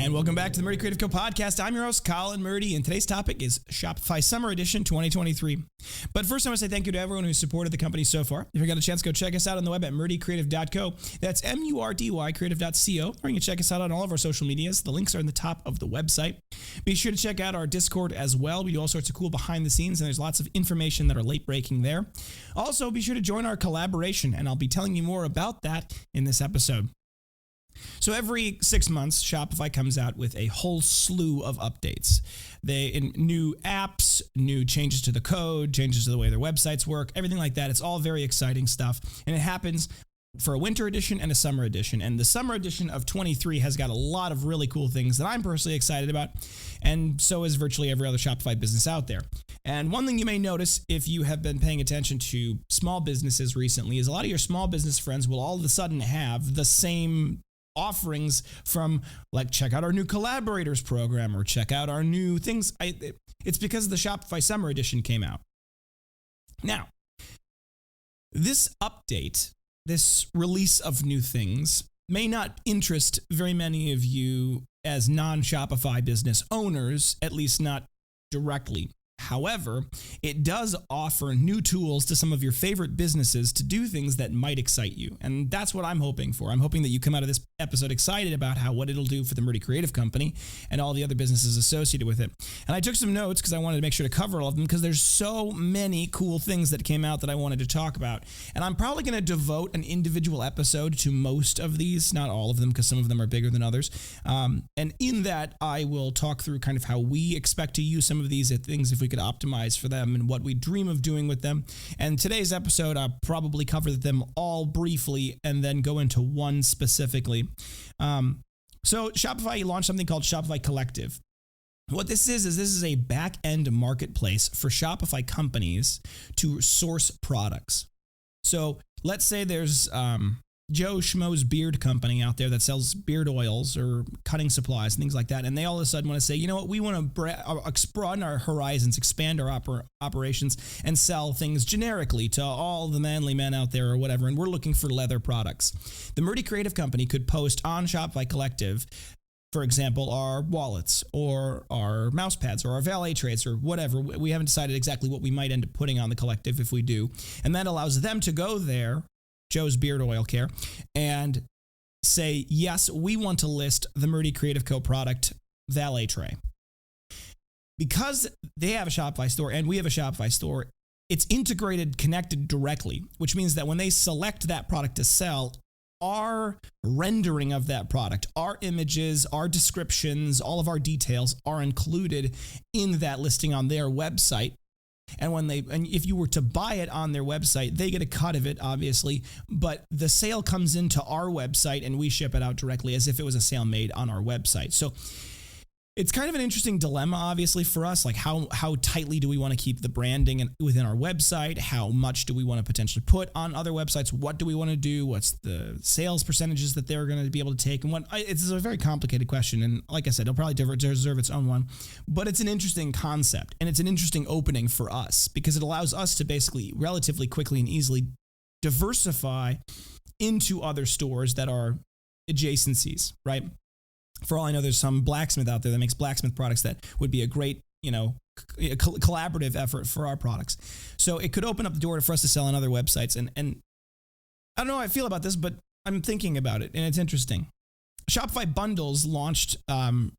And welcome back to the Murdy Creative Co podcast. I'm your host, Colin Murdy, and today's topic is Shopify Summer Edition 2023. But first, I want to say thank you to everyone who's supported the company so far. If you got a chance, go check us out on the web at murdycreative.co. That's M-U-R-D-Y creative.co. Or you can check us out on all of our social medias. The links are in the top of the website. Be sure to check out our Discord as well. We do all sorts of cool behind the scenes, and there's lots of information that are late breaking there. Also, be sure to join our collaboration, and I'll be telling you more about that in this episode. So every 6 months, Shopify comes out with a whole slew of updates. New apps, new changes to the code, changes to the way their websites work, everything like that. It's all very exciting stuff. And it happens for a winter edition and a summer edition. And the summer edition of 23 has got a lot of really cool things that I'm personally excited about. And so is virtually every other Shopify business out there. And one thing you may notice if you have been paying attention to small businesses recently is a lot of your small business friends will all of a sudden have the same offerings from, like, check out our new collaborators program or check out our new things. It's because the Shopify Summer Edition came out. Now, this update, this release of new things, may not interest very many of you as non-Shopify business owners, at least not directly. However, it does offer new tools to some of your favorite businesses to do things that might excite you. And that's what I'm hoping for. I'm hoping that you come out of this episode excited about what it'll do for the Murdy Creative Company and all the other businesses associated with it. And I took some notes because I wanted to make sure to cover all of them because there's so many cool things that came out that I wanted to talk about. And I'm probably going to devote an individual episode to most of these, not all of them because some of them are bigger than others. And in that, I will talk through kind of how we expect to use some of these things if we could optimize for them and what we dream of doing with them. And today's episode, I'll probably cover them all briefly and then go into one specifically. So Shopify launched something called Shopify Collective. What this is a back-end marketplace for Shopify companies to source products. So let's say there's Joe Schmo's beard company out there that sells beard oils or cutting supplies and things like that. And they all of a sudden want to say, you know what, we want to broaden our horizons, expand our operations and sell things generically to all the manly men out there or whatever. And we're looking for leather products. The Murdy Creative Company could post on Shopify Collective, for example, our wallets or our mouse pads or our valet trays or whatever. We haven't decided exactly what we might end up putting on the collective if we do. And that allows them to go there, Joe's Beard Oil Care, and say, yes, we want to list the Murdy Creative Co. product valet tray. Because they have a Shopify store and we have a Shopify store, it's integrated, connected directly, which means that when they select that product to sell, our rendering of that product, our images, our descriptions, all of our details are included in that listing on their website. And if you were to buy it on their website, they get a cut of it, obviously, but the sale comes into our website and we ship it out directly as if it was a sale made on our website. So it's kind of an interesting dilemma, obviously, for us. Like how tightly do we want to keep the branding within our website? How much do we want to potentially put on other websites? What do we want to do? What's the sales percentages that they're going to be able to take? And it's a very complicated question. And like I said, it'll probably deserve its own one. But it's an interesting concept. And it's an interesting opening for us because it allows us to basically relatively quickly and easily diversify into other stores that are adjacencies, right? For all I know, there's some blacksmith out there that makes blacksmith products that would be a great, collaborative effort for our products. So it could open up the door for us to sell on other websites. And I don't know how I feel about this, but I'm thinking about it, and it's interesting. Shopify Bundles launched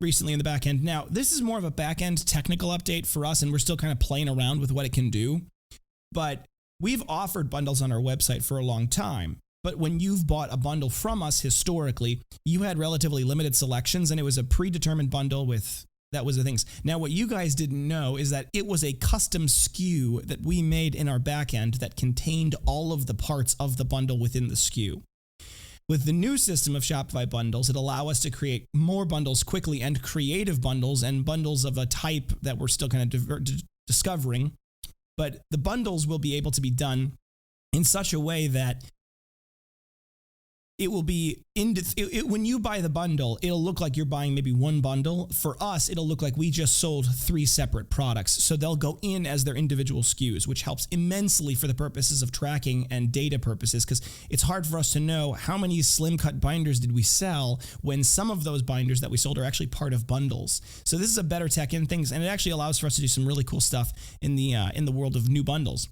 recently in the back end. Now, this is more of a back end technical update for us, and we're still kind of playing around with what it can do. But we've offered bundles on our website for a long time. But when you've bought a bundle from us historically, you had relatively limited selections, and it was a predetermined bundle that was the things. Now, what you guys didn't know is that it was a custom SKU that we made in our backend that contained all of the parts of the bundle within the SKU. With the new system of Shopify bundles, it allows us to create more bundles quickly and creative bundles and bundles of a type that we're still kind of discovering. But the bundles will be able to be done in such a way that it will be when you buy the bundle, it'll look like you're buying maybe one bundle. For us, it'll look like we just sold 3 separate products. So they'll go in as their individual SKUs, which helps immensely for the purposes of tracking and data purposes, because it's hard for us to know how many slim cut binders did we sell when some of those binders that we sold are actually part of bundles. So this is a better tech in things, and it actually allows for us to do some really cool stuff in the world of new bundles.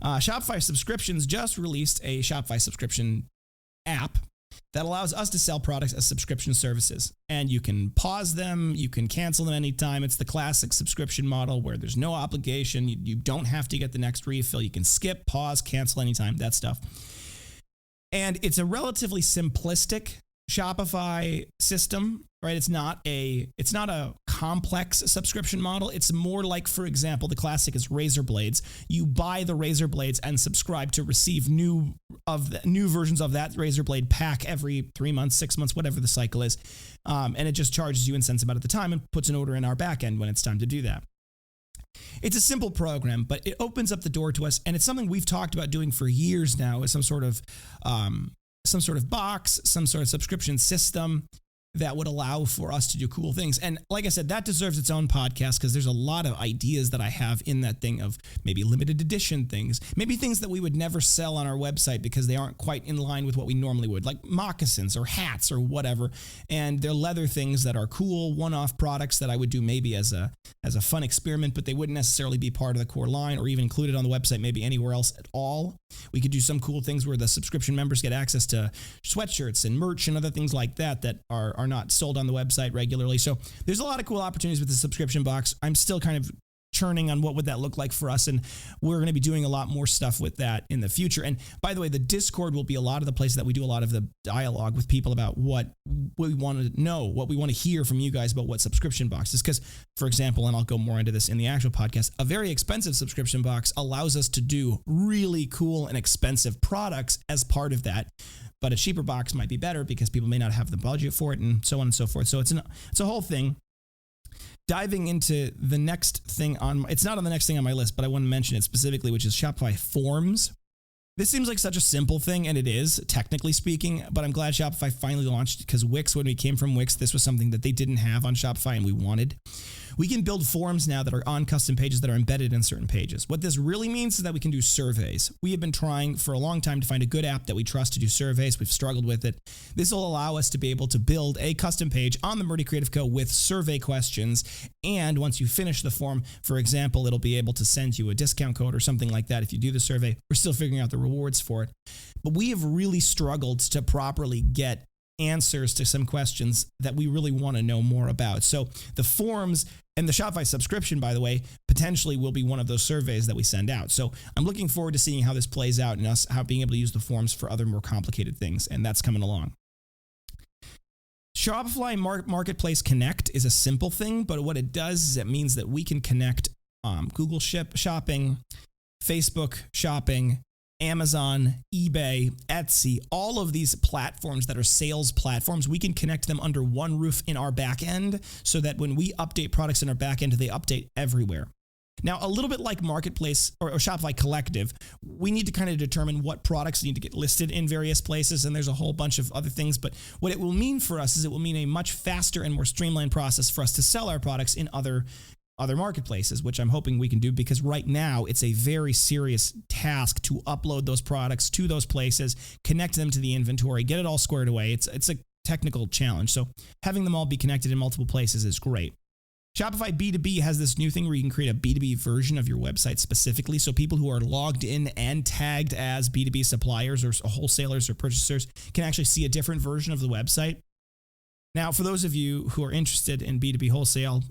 Shopify Subscriptions just released a Shopify subscription app that allows us to sell products as subscription services. And you can pause them, you can cancel them anytime. It's the classic subscription model where there's no obligation. You don't have to get the next refill. You can skip, pause, cancel anytime, that stuff. And it's a relatively simplistic Shopify system, right? It's not a complex subscription model. It's more like, for example, the classic is razor blades. You buy the razor blades and subscribe to receive new versions of that razor blade pack every 3 months, 6 months, whatever the cycle is. And it just charges you and cents about at the time and puts an order in our back end when it's time to do that. It's a simple program, but it opens up the door to us, and it's something we've talked about doing for years now, as some sort of box, some sort of subscription system that would allow for us to do cool things. And like I said, that deserves its own podcast, because there's a lot of ideas that I have in that thing of maybe limited edition things, maybe things that we would never sell on our website because they aren't quite in line with what we normally would, like moccasins or hats or whatever. And they're leather things that are cool, one-off products that I would do maybe as a fun experiment, but they wouldn't necessarily be part of the core line or even included on the website, maybe anywhere else at all. We could do some cool things where the subscription members get access to sweatshirts and merch and other things like that are not sold on the website regularly. So there's a lot of cool opportunities with the subscription box. I'm still kind of churning on what would that look like for us, and we're going to be doing a lot more stuff with that in the future. And by the way, the Discord will be a lot of the places that we do a lot of the dialogue with people about what we want to know, what we want to hear from you guys about what subscription box is. Because, for example, and I'll go more into this in the actual podcast, a very expensive subscription box allows us to do really cool and expensive products as part of that. But a cheaper box might be better because people may not have the budget for it, and so on and so forth. So it's a whole thing. Diving into the next thing it's not on the next thing on my list, but I want to mention it specifically, which is Shopify Forms. This seems like such a simple thing, and it is, technically speaking, but I'm glad Shopify finally launched, because Wix, when we came from Wix, this was something that they didn't have on Shopify and we wanted. We can build forms now that are on custom pages that are embedded in certain pages. What this really means is that we can do surveys. We have been trying for a long time to find a good app that we trust to do surveys. We've struggled with it. This will allow us to be able to build a custom page on the Murdy Creative Co. with survey questions. And once you finish the form, for example, it'll be able to send you a discount code or something like that if you do the survey. We're still figuring out the rewards for it. But we have really struggled to properly get answers to some questions that we really want to know more about. So the forms and the Shopify subscription, by the way, potentially will be one of those surveys that we send out. So I'm looking forward to seeing how this plays out and us how being able to use the forms for other more complicated things, and that's coming along. Shopify Marketplace Connect is a simple thing, but what it does is it means that we can connect Google Shopping, Facebook Shopping, Amazon, eBay, Etsy, all of these platforms that are sales platforms, we can connect them under one roof in our back end so that when we update products in our back end, they update everywhere. Now, a little bit like Marketplace or Shopify Collective, we need to kind of determine what products need to get listed in various places, and there's a whole bunch of other things. But what it will mean for us is it will mean a much faster and more streamlined process for us to sell our products in other marketplaces, which I'm hoping we can do, because right now it's a very serious task to upload those products to those places, connect them to the inventory, get it all squared away. It's a technical challenge. So having them all be connected in multiple places is great. Shopify B2B has this new thing where you can create a B2B version of your website specifically, so people who are logged in and tagged as B2B suppliers or wholesalers or purchasers can actually see a different version of the website. Now, for those of you who are interested in B2B wholesale,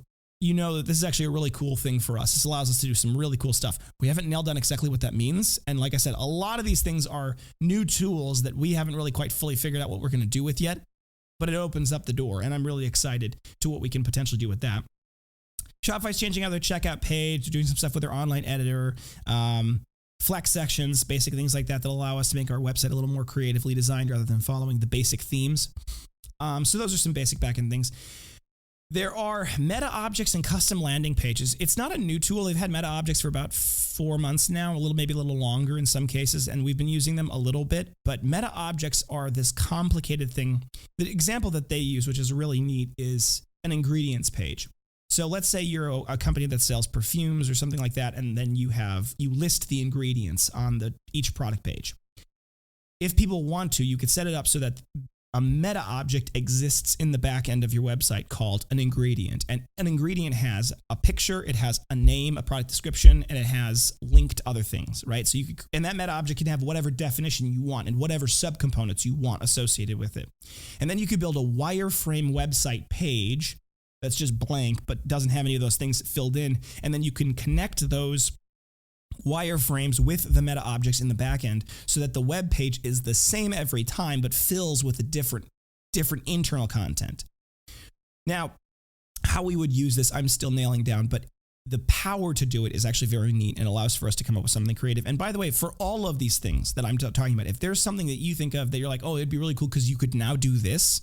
you know that this is actually a really cool thing for us. This allows us to do some really cool stuff. We haven't nailed down exactly what that means. And like I said, a lot of these things are new tools that we haven't really quite fully figured out what we're going to do with yet, but it opens up the door, and I'm really excited to what we can potentially do with that. Shopify's changing out their checkout page, doing some stuff with their online editor, flex sections, basic things like that allow us to make our website a little more creatively designed rather than following the basic themes. So those are some basic backend things. There are meta objects and custom landing pages. It's not a new tool. They've had meta objects for about 4 months now, maybe a little longer in some cases, and we've been using them a little bit. But meta objects are this complicated thing. The example that they use, which is really neat, is an ingredients page. So let's say you're a company that sells perfumes or something like that, and then you list the ingredients on each product page. If people want to, you could set it up so that a meta object exists in the back end of your website called an ingredient. And an ingredient has a picture, it has a name, a product description, and it has linked other things, right? So and that meta object can have whatever definition you want and whatever subcomponents you want associated with it. And then you could build a wireframe website page that's just blank, but doesn't have any of those things filled in. And then you can connect those wireframes with the meta objects in the back end so that the web page is the same every time, but fills with a different internal content. Now, how we would use this, I'm still nailing down, but the power to do it is actually very neat and allows for us to come up with something creative. And by the way, for all of these things that I'm talking about, if there's something that you think of that you're like, oh, it'd be really cool because you could now do this,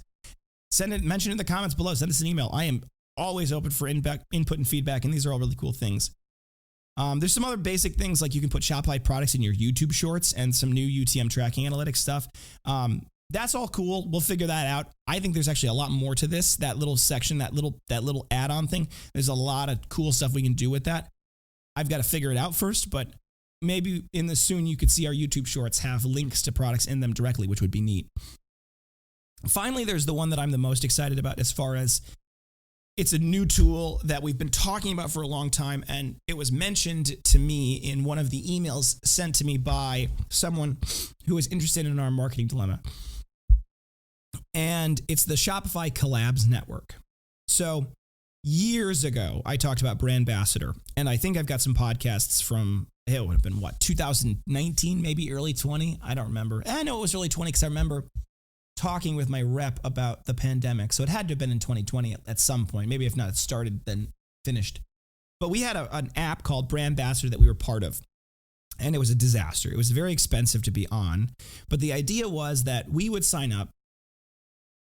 mention it in the comments below, send us an email. I am always open for input and feedback, and these are all really cool things. There's some other basic things like you can put Shopify products in your YouTube shorts and some new UTM tracking analytics stuff. That's all cool. We'll figure that out. I think there's actually a lot more to this, that little section, that little add-on thing. There's a lot of cool stuff we can do with that. I've got to figure it out first, but maybe in the soon you could see our YouTube shorts have links to products in them directly, which would be neat. Finally, there's the one that I'm the most excited about as far as it's a new tool that we've been talking about for a long time, and it was mentioned to me in one of the emails sent to me by someone who was interested in our marketing dilemma. And it's the Shopify Collabs Network. So years ago, I talked about Brand Ambassador, and I think I've got some podcasts from, it would have been 2019, maybe early 20? I don't remember. I know it was early 20 because I remember talking with my rep about the pandemic. So it had to have been in 2020 at some point. Maybe if not, it started, then finished. But we had an app called Brand Ambassador that we were part of. And it was a disaster. It was very expensive to be on. But the idea was that we would sign up.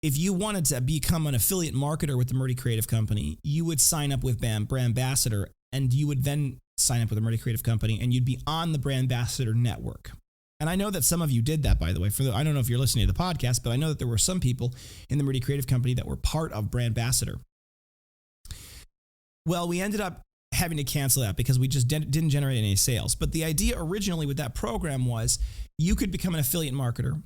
If you wanted to become an affiliate marketer with the Murdy Creative Company, you would sign up with Brand Ambassador, and you would then sign up with the Murdy Creative Company, and you'd be on the Brand Ambassador network. And I know that some of you did that, by the way. I don't know if you're listening to the podcast, but I know that there were some people in the Murdy Creative Company that were part of Brand Ambassador. Well, we ended up having to cancel that because we just didn't generate any sales. But the idea originally with that program was you could become an affiliate marketer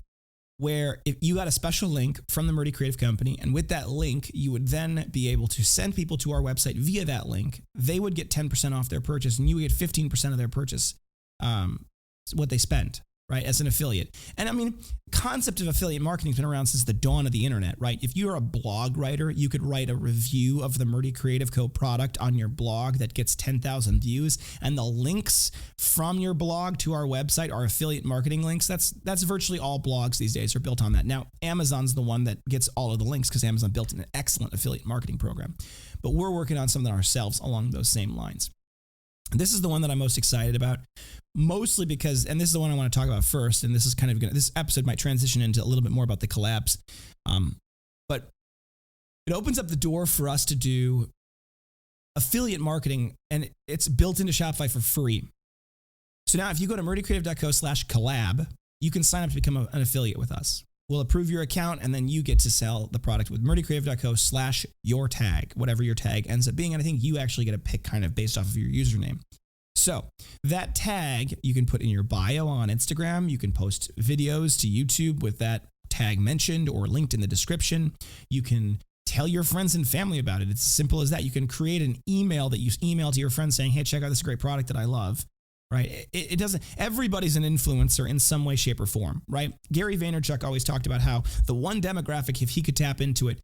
where if you got a special link from the Murdy Creative Company, and with that link, you would then be able to send people to our website via that link. They would get 10% off their purchase, and you would get 15% of their purchase, what they spent, right, as an affiliate. And I mean, concept of affiliate marketing has been around since the dawn of the internet, right? If you're a blog writer, you could write a review of the Murdy Creative Co product on your blog that gets 10,000 views, and the links from your blog to our website are affiliate marketing links. That's virtually all blogs these days are built on that. Now, Amazon's the one that gets all of the links because Amazon built an excellent affiliate marketing program. But we're working on something ourselves along those same lines. This is the one that I'm most excited about, mostly because, and this is the one I want to talk about first, and this is kind of this episode might transition into a little bit more about the collabs, but it opens up the door for us to do affiliate marketing, and it's built into Shopify for free. So now if you go to murdycreative.co/collab, you can sign up to become an affiliate with us. We'll approve your account, and then you get to sell the product with murdycreative.co/your tag, whatever your tag ends up being. And I think you actually get a pick kind of based off of your username. So that tag you can put in your bio on Instagram. You can post videos to YouTube with that tag mentioned or linked in the description. You can tell your friends and family about it. It's as simple as that. You can create an email that you email to your friends saying, hey, check out this great product that I love. Right? It doesn't, everybody's an influencer in some way, shape, or form, right? Gary Vaynerchuk always talked about how the one demographic, if he could tap into it,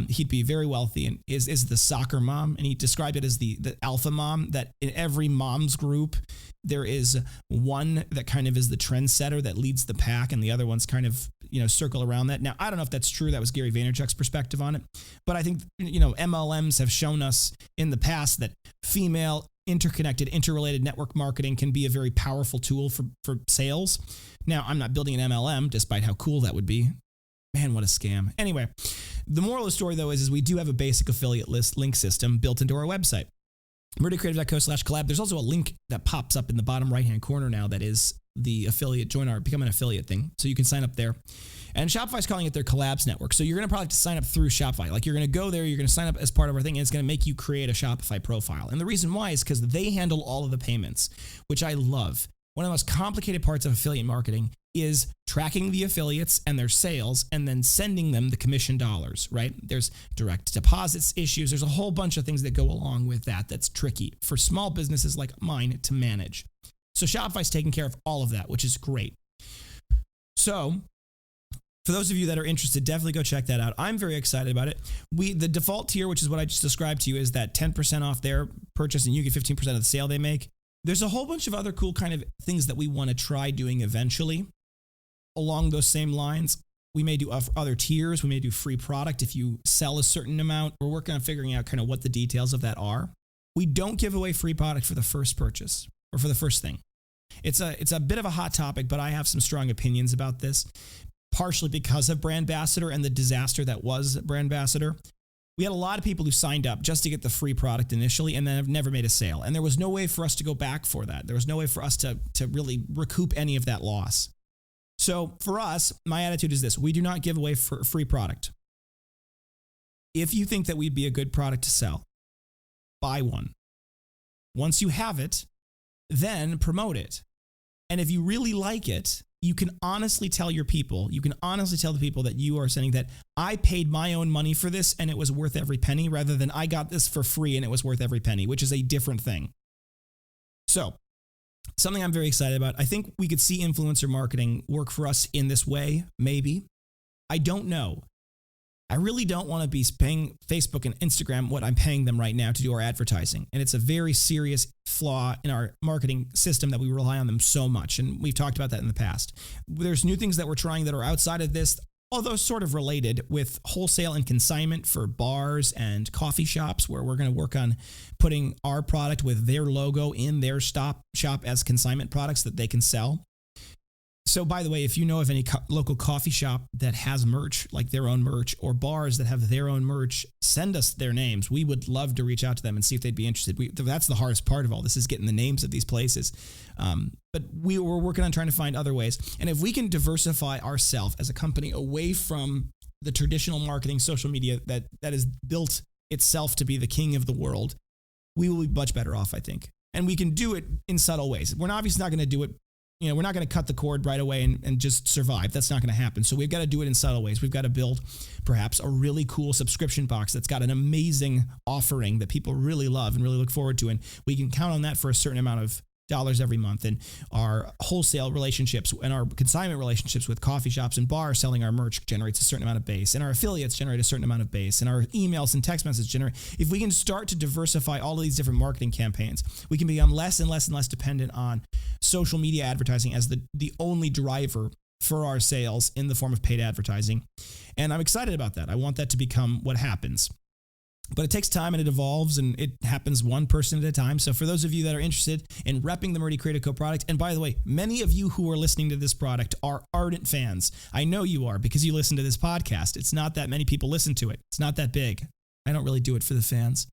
he'd be very wealthy, and is the soccer mom. And he described it as the alpha mom, that in every mom's group, there is one that kind of is the trendsetter that leads the pack, and the other ones kind of, circle around that. Now, I don't know if that's true. That was Gary Vaynerchuk's perspective on it. But I think, MLMs have shown us in the past that female interconnected, interrelated network marketing can be a very powerful tool for sales. Now, I'm not building an MLM, despite how cool that would be. Man, what a scam. Anyway, The moral of the story, though, is we do have a basic affiliate list link system built into our website. MurdyCreative.co/collab. There's also a link that pops up in the bottom right-hand corner now that is the affiliate, become an affiliate thing. So you can sign up there. And Shopify's calling it their collabs network. So you're going to probably have to sign up through Shopify. Like you're going to go there, you're going to sign up as part of our thing, and it's going to make you create a Shopify profile. And the reason why is because they handle all of the payments, which I love. One of the most complicated parts of affiliate marketing is tracking the affiliates and their sales and then sending them the commission dollars, right? There's direct deposits issues. There's a whole bunch of things that go along with that that's tricky for small businesses like mine to manage. So Shopify's taking care of all of that, which is great. So for those of you that are interested, definitely go check that out. I'm very excited about it. The default tier, which is what I just described to you, is that 10% off their purchase and you get 15% of the sale they make. There's a whole bunch of other cool kind of things that we want to try doing eventually. Along those same lines, we may do other tiers. We may do free product if you sell a certain amount. We're working on figuring out kind of what the details of that are. We don't give away free product for the first purchase or for the first thing. It's a bit of a hot topic, but I have some strong opinions about this, partially because of Brand Ambassador and the disaster that was Brand Ambassador. We had a lot of people who signed up just to get the free product initially and then have never made a sale. And there was no way for us to go back for that. There was no way for us to really recoup any of that loss. So for us, my attitude is this: we do not give away free product. If you think that we'd be a good product to sell, buy one. Once you have it, then promote it. And if you really like it, you can honestly tell your people, you can honestly tell the people that you are sending that I paid my own money for this and it was worth every penny, rather than I got this for free and it was worth every penny, which is a different thing. So something I'm very excited about. I think we could see influencer marketing work for us in this way, maybe. I don't know. I really don't want to be paying Facebook and Instagram what I'm paying them right now to do our advertising. And it's a very serious flaw in our marketing system that we rely on them so much. And we've talked about that in the past. There's new things that we're trying that are outside of this, although sort of related, with wholesale and consignment for bars and coffee shops, where we're going to work on putting our product with their logo in their shop as consignment products that they can sell. So by the way, if you know of any local coffee shop that has merch, like their own merch, or bars that have their own merch, send us their names. We would love to reach out to them and see if they'd be interested. That's the hardest part of all this, is getting the names of these places. But we're working on trying to find other ways. And if we can diversify ourselves as a company away from the traditional marketing social media that has built itself to be the king of the world, we will be much better off, I think. And we can do it in subtle ways. We're obviously not going to do it. We're not going to cut the cord right away and just survive. That's not going to happen. So we've got to do it in subtle ways. We've got to build perhaps a really cool subscription box that's got an amazing offering that people really love and really look forward to. And we can count on that for a certain amount of dollars every month. And our wholesale relationships and our consignment relationships with coffee shops and bars selling our merch generates a certain amount of base. And our affiliates generate a certain amount of base. And our emails and text messages generate. If we can start to diversify all of these different marketing campaigns, we can become less and less and less dependent on social media advertising as the only driver for our sales in the form of paid advertising. And I'm excited about that. I want that to become what happens. But it takes time and it evolves and it happens one person at a time. So for those of you that are interested in repping the Murdy Creative Co product, and by the way, many of you who are listening to this product are ardent fans. I know you are, because you listen to this podcast. It's not that many people listen to it. It's not that big. I don't really do it for the fans.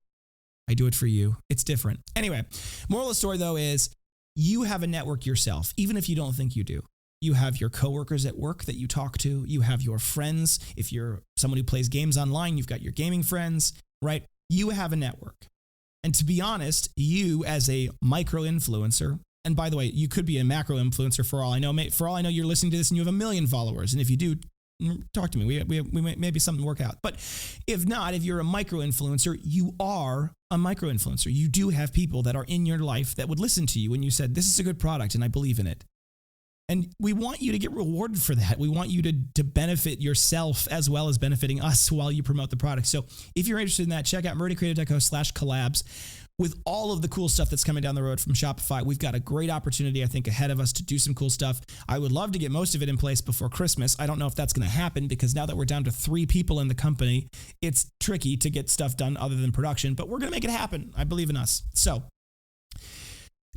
I do it for you. It's different. Anyway, moral of the story though is you have a network yourself, even if you don't think you do. You have your coworkers at work that you talk to. You have your friends. If you're someone who plays games online, you've got your gaming friends. Right? You have a network. And to be honest, you as a micro influencer, and by the way, you could be a macro influencer for all I know. For all I know, you're listening to this and you have 1 million followers. And if you do, talk to me. We maybe something work out. But if not, if you're a micro influencer, you are a micro influencer. You do have people that are in your life that would listen to you when you said, this is a good product and I believe in it. And we want you to get rewarded for that. We want you to benefit yourself as well as benefiting us while you promote the product. So if you're interested in that, check out MurdyCreative.co/collabs. With all of the cool stuff that's coming down the road from Shopify, we've got a great opportunity, I think, ahead of us to do some cool stuff. I would love to get most of it in place before Christmas. I don't know if that's going to happen, because now that we're down to 3 people in the company, it's tricky to get stuff done other than production, but we're going to make it happen. I believe in us. So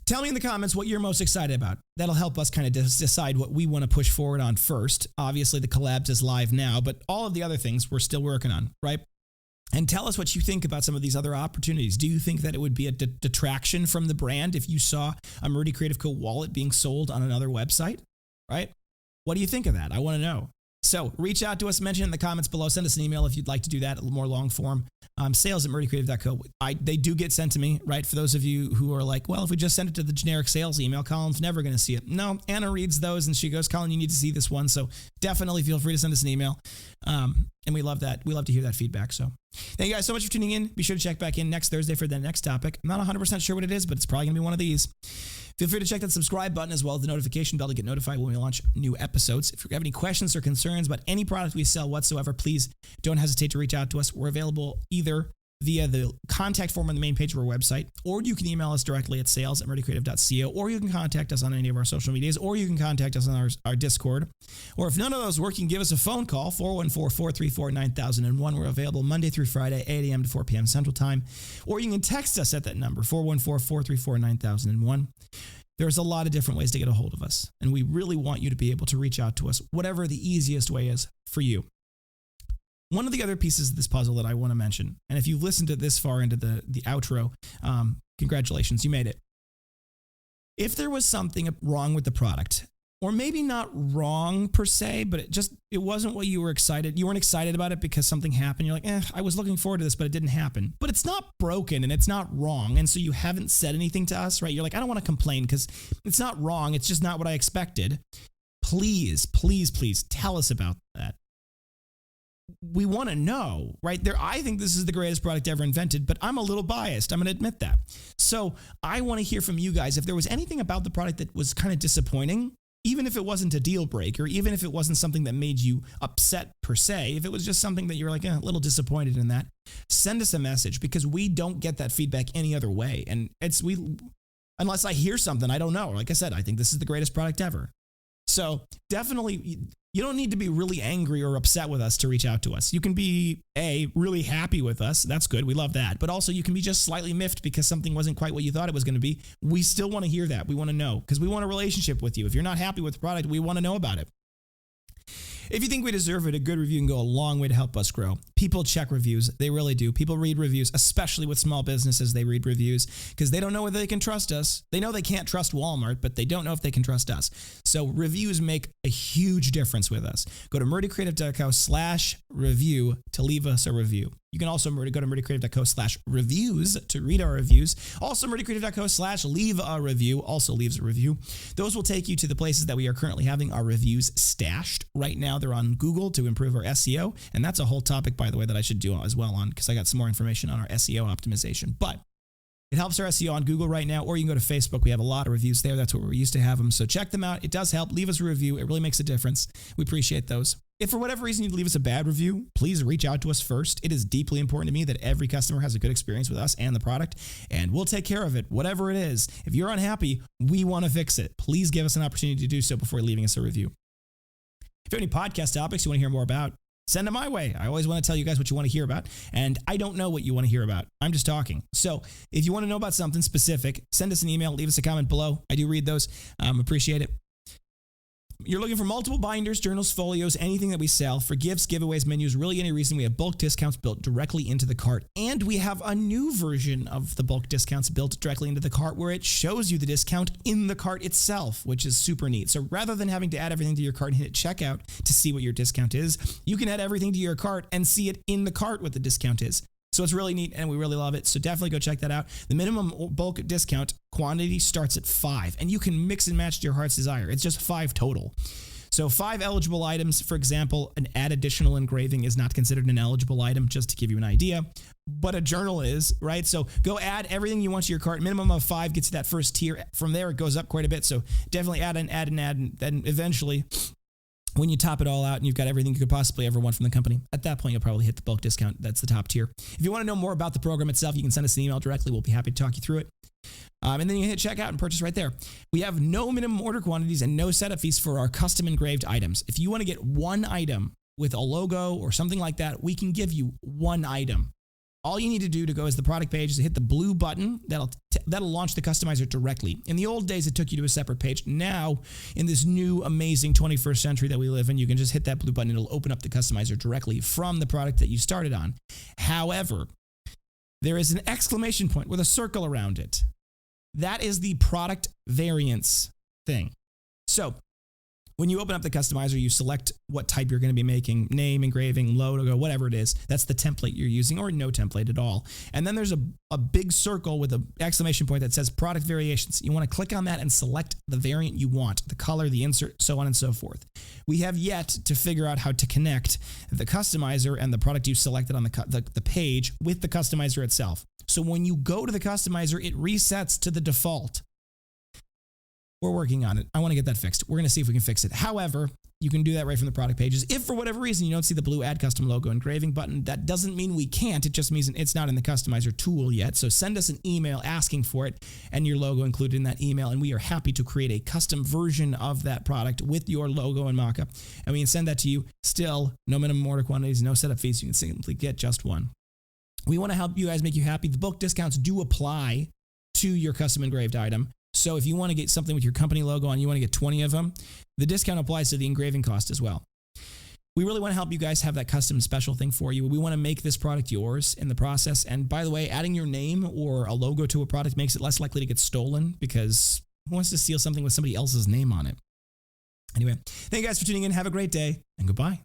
Tell me in the comments what you're most excited about. That'll help us kind of decide what we want to push forward on first. Obviously, the collabs is live now, but all of the other things we're still working on, right? And tell us what you think about some of these other opportunities. Do you think that it would be a detraction from the brand if you saw a Murdy Creative Co wallet being sold on another website, right? What do you think of that? I want to know. So reach out to us, mention it in the comments below. Send us an email if you'd like to do that, a little more long form. Sales@murdycreative.co. They do get sent to me, right? For those of you who are like, well, if we just send it to the generic sales email, Colin's never going to see it. No, Anna reads those and she goes, Colin, you need to see this one. So definitely feel free to send us an email. And we love that. We love to hear that feedback. So thank you guys so much for tuning in. Be sure to check back in next Thursday for the next topic. I'm not 100% sure what it is, but it's probably going to be one of these. Feel free to check that subscribe button as well as the notification bell to get notified when we launch new episodes. If you have any questions or concerns about any product we sell whatsoever, please don't hesitate to reach out to us. We're available either via the contact form on the main page of our website, or you can email us directly at sales@murdycreative.co, or you can contact us on any of our social medias, or you can contact us on our Discord. Or if none of those work, you can give us a phone call, 414-434-9001. We're available Monday through Friday, 8 a.m. to 4 p.m. Central Time. Or you can text us at that number, 414-434-9001. There's a lot of different ways to get a hold of us, and we really want you to be able to reach out to us, whatever the easiest way is for you. One of the other pieces of this puzzle that I want to mention, and if you've listened to this far into the outro, congratulations, you made it. If there was something wrong with the product, or maybe not wrong per se, but it wasn't what you were excited. You weren't excited about it because something happened. You're like, I was looking forward to this, but it didn't happen. But it's not broken and it's not wrong. And so you haven't said anything to us, right? You're like, I don't want to complain because it's not wrong. It's just not what I expected. Please, please, please tell us about that. We want to know, right? I think this is the greatest product ever invented, but I'm a little biased. I'm going to admit that. So I want to hear from you guys. If there was anything about the product that was kind of disappointing, even if it wasn't a deal breaker, even if it wasn't something that made you upset per se, if it was just something that you were like a little disappointed in that, send us a message, because we don't get that feedback any other way. And unless I hear something, I don't know. Like I said, I think this is the greatest product ever. So definitely, you don't need to be really angry or upset with us to reach out to us. You can be, really happy with us. That's good. We love that. But also you can be just slightly miffed because something wasn't quite what you thought it was going to be. We still want to hear that. We want to know, because we want a relationship with you. If you're not happy with the product, we want to know about it. If you think we deserve it, a good review can go a long way to help us grow. People check reviews. They really do. People read reviews, especially with small businesses. They read reviews because they don't know whether they can trust us. They know they can't trust Walmart, but they don't know if they can trust us. So reviews make a huge difference with us. Go to murdycreative.co/review to leave us a review. You can also go to murdycreative.co/reviews to read our reviews. Also, murdycreative.co/leave a review also leaves a review. Those will take you to the places that we are currently having our reviews stashed. Right now, they're on Google to improve our SEO. And that's a whole topic, by the way, that I should do as well on, because I got some more information on our SEO optimization. But it helps our SEO on Google right now, or you can go to Facebook. We have a lot of reviews there. That's where we used to have them. So check them out. It does help. Leave us a review. It really makes a difference. We appreciate those. If for whatever reason you leave us a bad review, please reach out to us first. It is deeply important to me that every customer has a good experience with us and the product, and we'll take care of it, whatever it is. If you're unhappy, we want to fix it. Please give us an opportunity to do so before leaving us a review. If you have any podcast topics you want to hear more about, send them my way. I always want to tell you guys what you want to hear about, and I don't know what you want to hear about. I'm just talking. So if you want to know about something specific, send us an email, leave us a comment below. I do read those. Appreciate it. You're looking for multiple binders, journals, folios, anything that we sell for gifts, giveaways, menus, really any reason. We have bulk discounts built directly into the cart. And we have a new version of the bulk discounts built directly into the cart where it shows you the discount in the cart itself, which is super neat. So rather than having to add everything to your cart and hit checkout to see what your discount is, you can add everything to your cart and see it in the cart what the discount is. So it's really neat, and we really love it. So definitely go check that out. The minimum bulk discount quantity starts at 5, and you can mix and match to your heart's desire. It's just 5 total. So 5 eligible items. For example, an add additional engraving is not considered an eligible item, just to give you an idea. But a journal is, right? So go add everything you want to your cart. Minimum of 5 gets you that first tier. From there, it goes up quite a bit. So definitely add, and then eventually, when you top it all out and you've got everything you could possibly ever want from the company, at that point, you'll probably hit the bulk discount. That's the top tier. If you want to know more about the program itself, you can send us an email directly. We'll be happy to talk you through it. And then you hit checkout and purchase right there. We have no minimum order quantities and no setup fees for our custom engraved items. If you want to get one item with a logo or something like that, we can give you one item. All you need to do to go is the product page is hit the blue button. That'll launch the customizer directly. In the old days, it took you to a separate page. Now, in this new amazing 21st century that we live in, you can just hit that blue button. It'll open up the customizer directly from the product that you started on. However, there is an exclamation point with a circle around it. That is the product variants thing. So when you open up the customizer, you select what type you're going to be making, name, engraving, logo, whatever it is. That's the template you're using, or no template at all. And then there's a big circle with an exclamation point that says product variations. You want to click on that and select the variant you want, the color, the insert, so on and so forth. We have yet to figure out how to connect the customizer and the product you selected on the page with the customizer itself. So when you go to the customizer, it resets to the default. We're working on it. I want to get that fixed. We're going to see if we can fix it. However, you can do that right from the product pages. If for whatever reason you don't see the blue Add Custom Logo engraving button, that doesn't mean we can't. It just means it's not in the customizer tool yet. So send us an email asking for it and your logo included in that email, and we are happy to create a custom version of that product with your logo and mockup. And we can send that to you. Still, no minimum order quantities, no setup fees. You can simply get just one. We want to help you guys, make you happy. The bulk discounts do apply to your custom engraved item. So if you want to get something with your company logo on, you want to get 20 of them, the discount applies to the engraving cost as well. We really want to help you guys have that custom special thing for you. We want to make this product yours in the process. And by the way, adding your name or a logo to a product makes it less likely to get stolen, because who wants to steal something with somebody else's name on it? Anyway, thank you guys for tuning in. Have a great day, and goodbye.